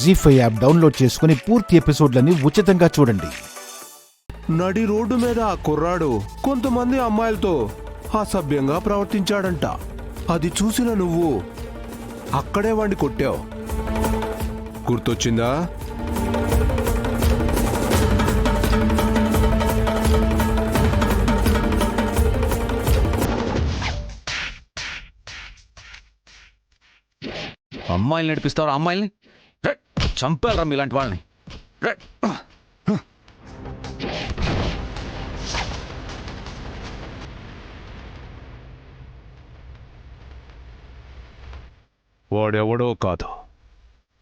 జీ5 app download చేసుకుని పూర్తి ఎపిసోడ్లని ఉచితంగా చూడండి. నడి రోడ్డు మీద ఆ కుర్రాడు కొంతమంది అమ్మాయిలతో అసభ్యంగా ప్రవర్తించాడంట. అది చూసిన నువ్వు అక్కడే వాడిని కొట్టావు. గుర్తొచ్చిందా? అమ్మాయిలు నడిపిస్తారు, అమ్మాయిల్ని చంపాలరా మీలాంటి వాళ్ళని. వాడెవడో కాదు,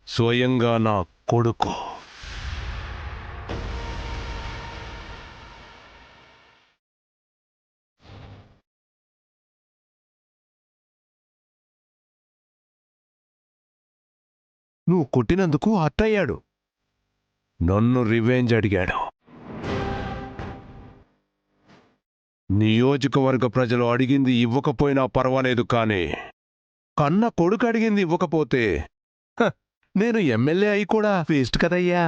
స్వయంగా నా కొడుకు. నువ్వు కొట్టినందుకు హర్టయ్యాడు. నన్ను రివెంజ్ అడిగాడు. నియోజకవర్గ ప్రజలు అడిగింది ఇవ్వకపోయినా పర్వాలేదు, కానీ కన్న కొడుకు అడిగింది ఇవ్వకపోతే నేను ఎమ్మెల్యే అయి కూడా వేస్ట్ కదయ్యా.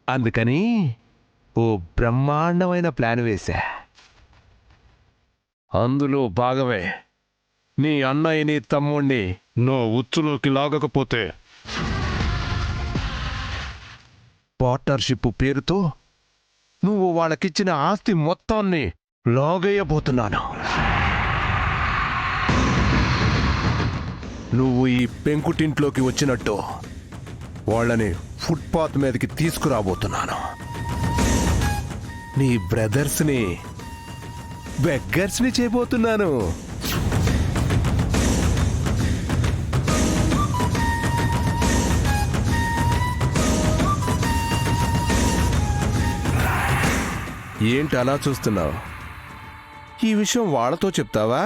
అందుకని ఓ బ్రహ్మాండమైన ప్లాన్ వేశా. అందులో భాగమే నీ అన్నయ్యని తమ్ముణ్ణి నో ఉచ్చులోకి లాగకపోతే పార్ట్నర్షిప్ పేరుతో నువ్వు వాళ్ళకిచ్చిన ఆస్తి మొత్తాన్ని లాగేయబోతున్నాను. నువ్వు ఈ పెంకుటింట్లోకి వచ్చినట్టు వాళ్ళని ఫుట్పాత్ మీదకి తీసుకురాబోతున్నాను. నీ బ్రదర్స్ని బెగ్గర్స్ని చేయబోతున్నాను. ఏంటి అలా చూస్తున్నావు? ఈ విషయం వాళ్ళతో చెప్తావా?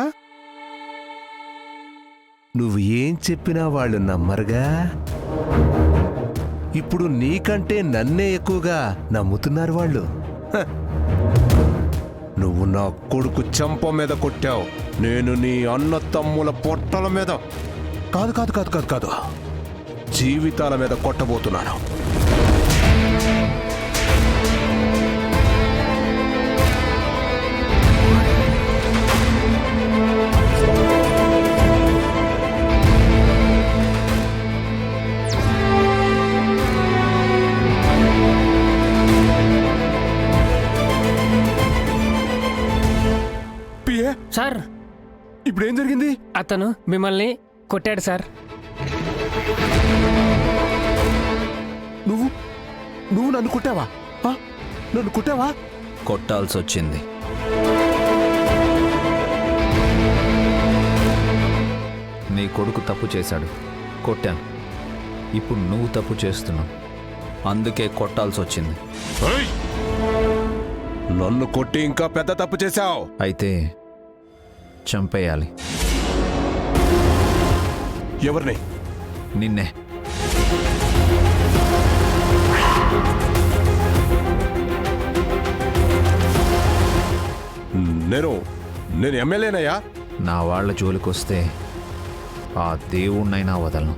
నువ్వు ఏం చెప్పినా వాళ్ళు నమ్మరుగా. ఇప్పుడు నీకంటే నన్నే ఎక్కువగా నమ్ముతున్నారు వాళ్ళు. నువ్వు నా కొడుకు చెంప మీద కొట్టావు, నేను నీ అన్న తమ్ముల పొట్టల మీద కాదు కాదు కాదు కాదు కాదు జీవితాల మీద కొట్టబోతున్నాను. సార్, ఇప్పుడు ఏం జరిగింది? అతను మిమ్మల్ని కొట్టాడు సార్. నువ్వు నువ్వు నన్ను కొట్టావా? నన్ను కొట్టావా? కొట్టాల్సి వచ్చింది. నీ కొడుకు తప్పు చేశాడు, కొట్టాను. ఇప్పుడు నువ్వు తప్పు చేస్తున్నావు, అందుకే కొట్టాల్సి వచ్చింది. నన్ను కొట్టి ఇంకా పెద్ద తప్పు చేశావు. అయితే చంపేయాలి. ఎవరిని? నిన్నే. నేను ఎమ్మెల్యేనయ్యా. నా వాళ్ళ జోలికొస్తే ఆ దేవుణ్ణైనా వదలను.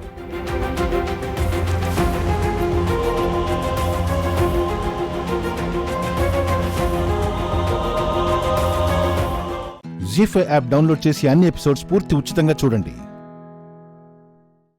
జీ5 యాప్ డౌన్లోడ్ చేసి అన్ని ఎపిసోడ్స్ పూర్తి ఉచితంగా చూడండి.